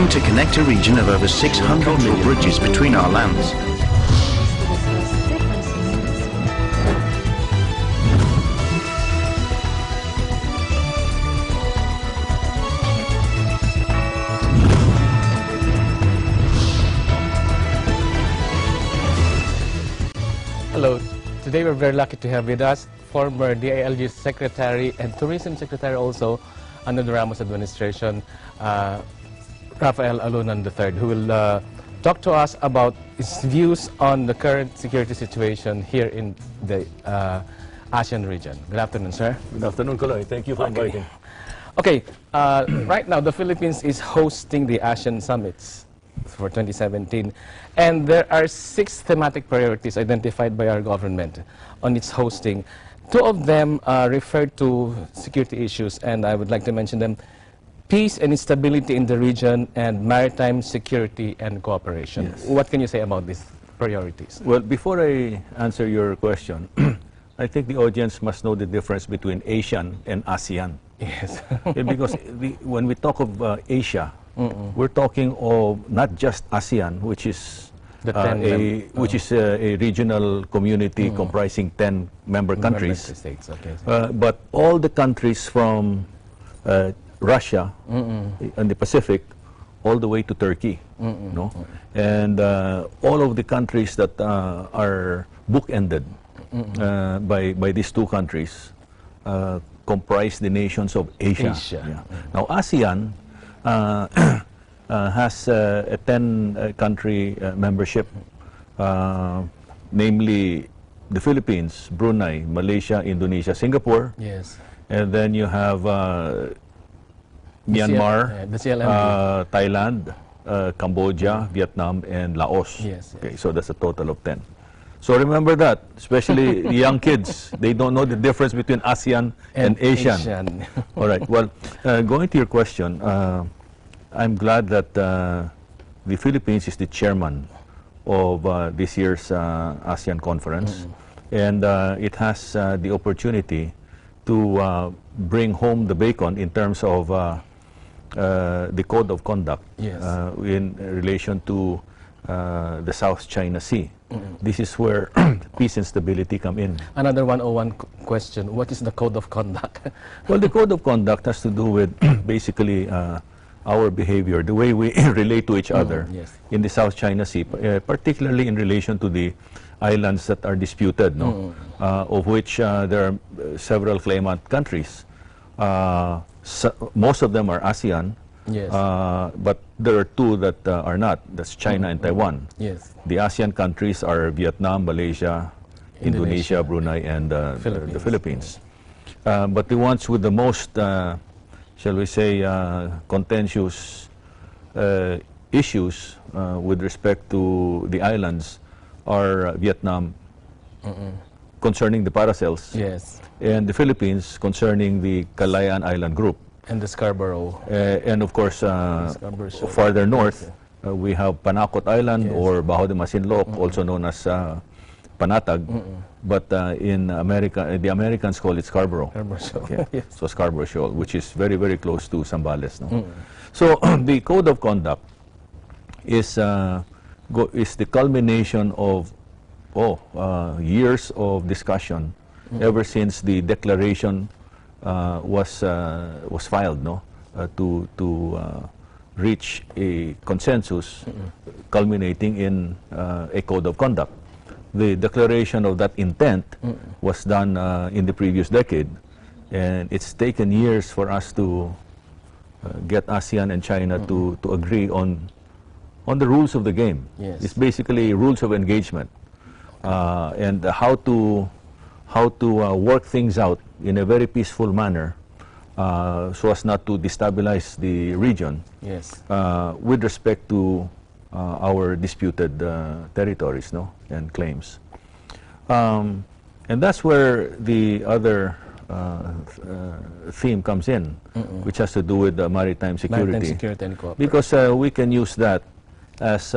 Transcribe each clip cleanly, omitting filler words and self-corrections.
aiming to connect a region of over 600 more bridges between our lands. Hello, today we're very lucky to have with us former DILG Secretary and Tourism Secretary also under the Ramos administration, Rafael Alunan III, who will talk to us about his views on the current security situation here in the ASEAN region. Good afternoon, sir. Good afternoon, Kaloy. Thank you for inviting. Okay, right now the Philippines is hosting the ASEAN Summits for 2017, and there are 6 thematic priorities identified by our government on its hosting. 2 of them refer to security issues, and I would like to mention them: peace and stability in the region, and maritime security and cooperation. Yes. What can you say about these priorities? Well, before I answer your question, I think the audience must know the difference between Asian and ASEAN. Yes. Because when we talk of Asia, we're talking of not just ASEAN, which is a regional community comprising 10 member countries, states, okay. but all the countries from Russia and the Pacific all the way to Turkey, no? And all of the countries that are bookended by these 2 countries comprise the nations of Asia. Yeah. Now ASEAN has a 10-country membership, namely the Philippines, Brunei, Malaysia, Indonesia, Singapore. Yes. And then you have Myanmar, Thailand, Cambodia, Vietnam, and Laos. Yes, yes. Okay, so that's a total of 10. So remember that, especially the young kids, they don't know the difference between ASEAN and Asian. All right, well, going to your question, I'm glad that the Philippines is the chairman of this year's ASEAN conference, and it has the opportunity to bring home the bacon in terms of the code of conduct in relation to the South China Sea. This is where peace and stability come in. Another 101 question: what is the code of conduct? Well, the code of conduct has to do with basically our behavior, the way we relate to each other in the South China Sea, particularly in relation to the islands that are disputed, no? Of which there are several claimant countries. Most of them are ASEAN, but there are 2 that are not. That's China and Taiwan. Yes. The ASEAN countries are Vietnam, Malaysia, Indonesia, Brunei, and the Philippines. But the ones with the most, shall we say, contentious issues with respect to the islands are Vietnam, concerning the paracels, and the Philippines concerning the Calayan Island Group. And the Scarborough. And of course, farther north, we have Panacot Island or Bajo de Masinloc, also known as Panatag, but in America, the Americans call it Scarborough. So Scarborough Shoal, which is very, very close to Zambales. No? So the code of conduct is the culmination of years of discussion ever since the declaration was filed, no, to reach a consensus culminating in a code of conduct. The declaration of that intent was done in the previous decade, and it's taken years for us to get ASEAN and China to agree on the rules of the game. It's basically rules of engagement, and how to work things out in a very peaceful manner so as not to destabilize the region with respect to our disputed territories, no, and claims. And that's where the other theme comes in, which has to do with maritime security. And because we can use that as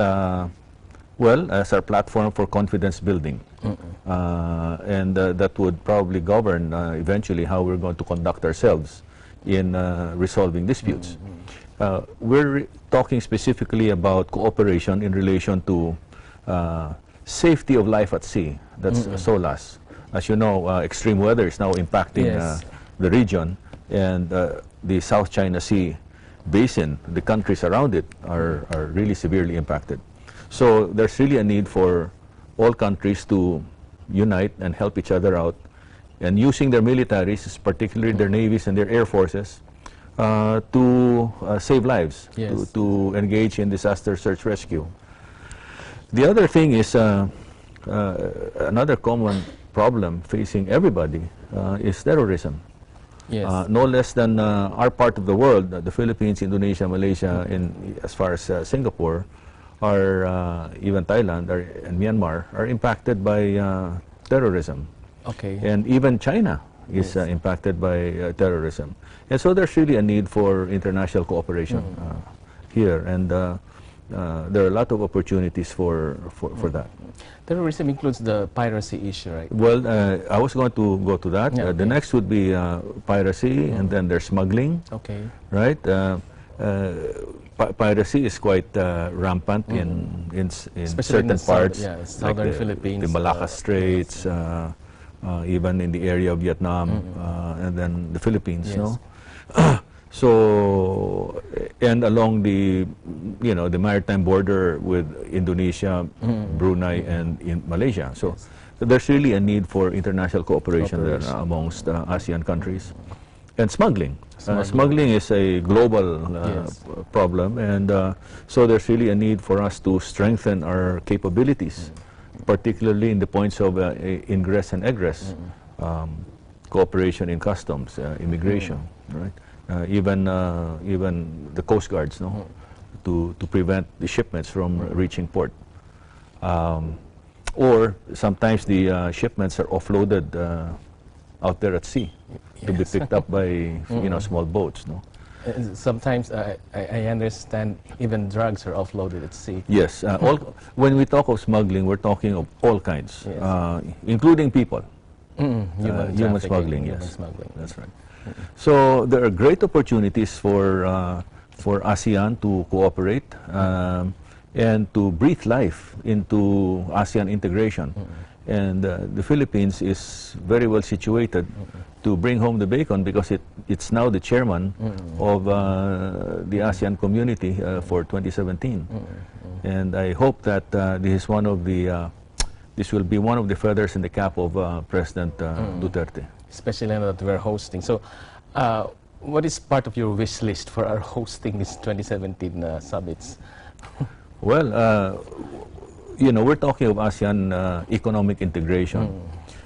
as our platform for confidence building, and that would probably govern eventually how we're going to conduct ourselves in resolving disputes. we're talking specifically about cooperation in relation to safety of life at sea. That's SOLAS. As you know, extreme weather is now impacting the region, and the South China Sea basin, the countries around it, are really severely impacted. So there's really a need for all countries to unite and help each other out, and using their militaries, particularly their navies and their air forces, to save lives, to engage in disaster search rescue. The other thing is another common problem facing everybody is terrorism. No less than our part of the world, the Philippines, Indonesia, Malaysia, and as far as Singapore, even Thailand and Myanmar are impacted by terrorism. And even China is impacted by terrorism. And so there's really a need for international cooperation here, and there are a lot of opportunities for that. Terrorism includes the piracy issue, right? Well, I was going to go to that. The next would be piracy, and then there's smuggling. Right? Piracy is quite rampant in certain parts, southern Philippines, the Malacca Straits, even in the area of Vietnam, and then the Philippines. No? So, and along the the maritime border with Indonesia, Brunei, and in Malaysia. So there's really a need for international cooperation there amongst ASEAN countries. And smuggling. Smuggling is a global problem, and so there's really a need for us to strengthen our capabilities, particularly in the points of ingress and egress, cooperation in customs, immigration, right? Even the Coast Guards, no, to prevent the shipments from reaching port. Or sometimes the shipments are offloaded out there at sea to be picked up by small boats, no. Sometimes I understand even drugs are offloaded at sea. Yes, when we talk of smuggling, we're talking of all kinds, including people. Human smuggling, yes. That's right. So there are great opportunities for ASEAN to cooperate and to breathe life into ASEAN integration. And the Philippines is very well situated to bring home the bacon, because it's now the chairman of the ASEAN community for 2017. And I hope that this will be one of the feathers in the cap of President Duterte. Especially now that we're hosting. So, what is part of your wish list for our hosting this 2017 summits? Well, we're talking of ASEAN economic integration.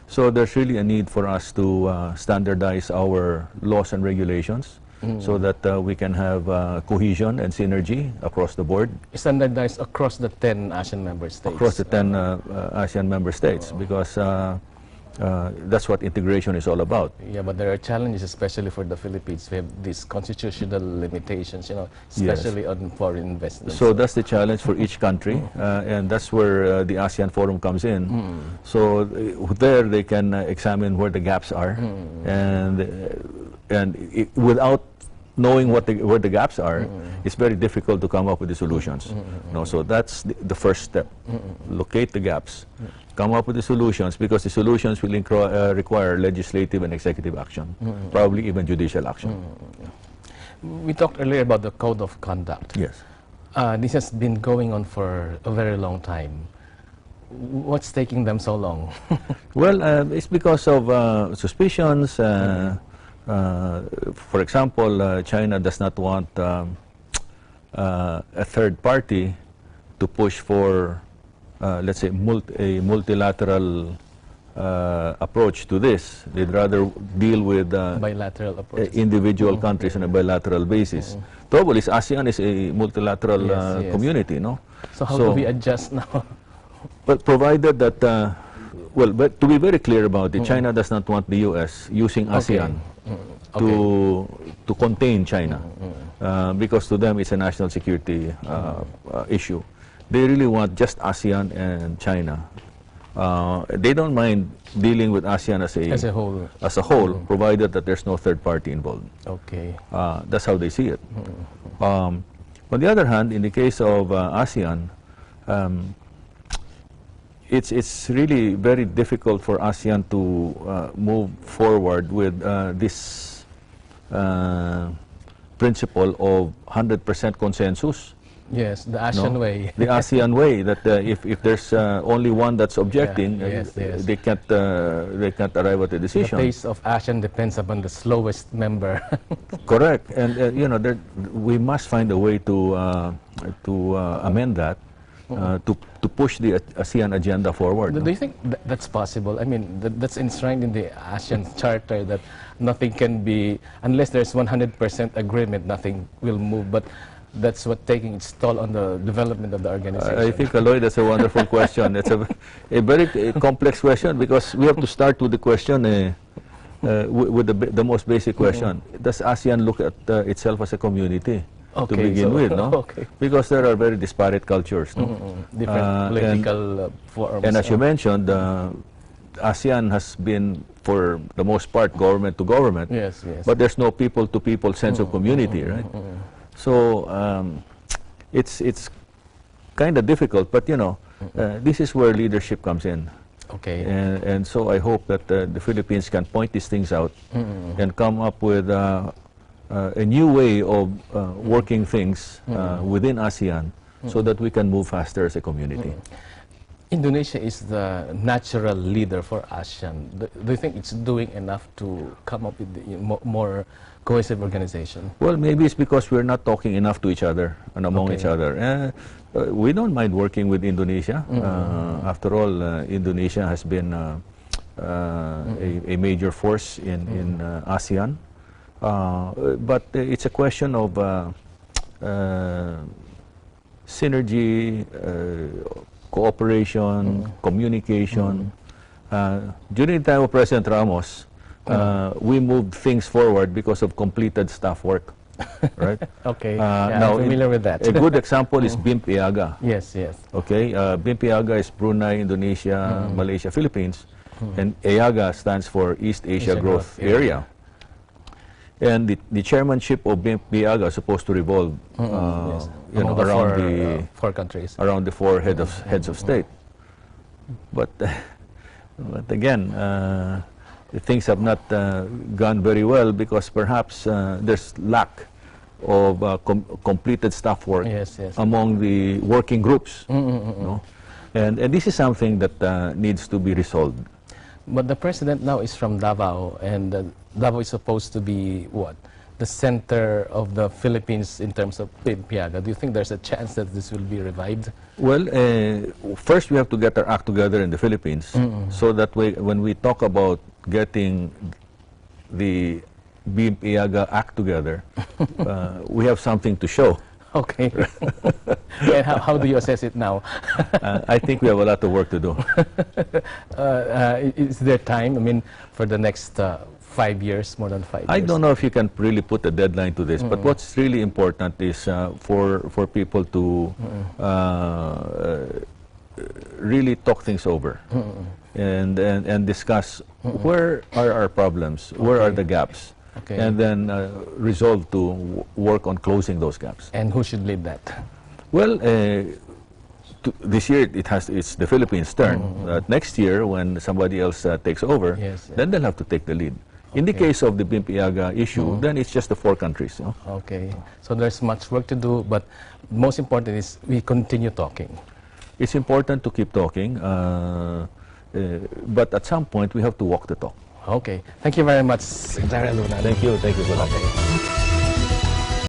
So there's really a need for us to standardize our laws and regulations so that we can have cohesion and synergy across the board. Standardized across the 10 ASEAN member states? Across the 10 ASEAN member states, because that's what integration is all about. Yeah, but there are challenges, especially for the Philippines. We have these constitutional limitations, especially on foreign investments. So that's the challenge for each country, and that's where the ASEAN Forum comes in. So there they can examine where the gaps are, and without knowing where the gaps are, it's very difficult to come up with the solutions. So that's the first step. Locate the gaps. Come up with the solutions, because the solutions will require legislative and executive action, probably even judicial action. We talked earlier about the code of conduct. Yes. This has been going on for a very long time. What's taking them so long? Well, it's because of suspicions. For example, China does not want a third party to push for let's say, a multilateral approach to this. They'd rather deal with bilateral individual countries on a bilateral basis. Trouble is, ASEAN is a multilateral community, no? So how do we adjust now? But provided that, but to be very clear about it, China does not want the U.S. using ASEAN to contain China, because to them it's a national security issue. They really want just ASEAN and China They don't mind dealing with ASEAN as a whole, provided that there's no third party involved. Okay. That's how they see it. On the other hand, in the case of ASEAN, it's really very difficult for ASEAN to move forward with this principle of 100% consensus. Yes, the ASEAN way. The ASEAN way, that if there's only one that's objecting, yes. they can't arrive at a decision. The pace of ASEAN depends upon the slowest member. Correct, and you know, we must find a way to amend that, to push the ASEAN agenda forward. Do you think that's possible? I mean, that's enshrined in the ASEAN Charter that nothing can be, unless there's 100% agreement, nothing will move. But that's what taking its toll on the development of the organization. I think, Aloy, that's a wonderful question. It's a very complex question, because we have to start with the question, with the most basic question. Does ASEAN look at itself as a community to begin with? No? Okay. Because there are very disparate cultures. No? Different political forms. And as you mentioned, ASEAN has been, for the most part, government to government. Yes. But there's no people-to-people sense of community, right? So it's kind of difficult, but you know, this is where leadership comes in. Okay. And so I hope that the Philippines can point these things out and come up with a new way of working things within ASEAN, so that we can move faster as a community. Indonesia is the natural leader for ASEAN. Do you think it's doing enough to come up with the more cohesive organization? Well, maybe it's because we're not talking enough to each other and among each other. We don't mind working with Indonesia. After all, Indonesia has been a major force in ASEAN. But it's a question of synergy, cooperation, communication. During the time of President Ramos, we moved things forward because of completed staff work, right? Okay, now, I'm familiar with that. A good example is BIMP-IAGA. Yes. Okay, BIMP-IAGA is Brunei, Indonesia, Malaysia, Philippines, and AIAGA stands for East Asia Growth Area. And the chairmanship of BIMP-IAGA is supposed to revolve around the four countries, around the four heads of state. But again, things have not gone very well, because perhaps there's lack of completed staff work among the working groups. No? And this is something that needs to be resolved. But the president now is from Davao, and Davao is supposed to be what? The center of the Philippines in terms of BIMP-IAGA. Do you think there's a chance that this will be revived? Well, first we have to get our act together in the Philippines, so that when we talk about getting the BIMP-IAGA act together, we have something to show. Okay. And how do you assess it now? I think we have a lot of work to do. Is there time, I mean, for the next 5 years, more than 5 years? I don't know if you can really put a deadline to this, but what's really important is for people to really talk things over and discuss where are our problems, where are the gaps, and then resolve to work on closing those gaps. And who should lead that? Well, this year it's the Philippines' turn. Next year, when somebody else takes over, then they'll have to take the lead. In the case of the BIMP-IAGA issue, then it's just the four countries. You know? Okay, so there's much work to do, but most important is we continue talking. It's important to keep talking, but at some point we have to walk the talk. Okay, thank you very much, Secretary Luna. Thank you. Thank you for that.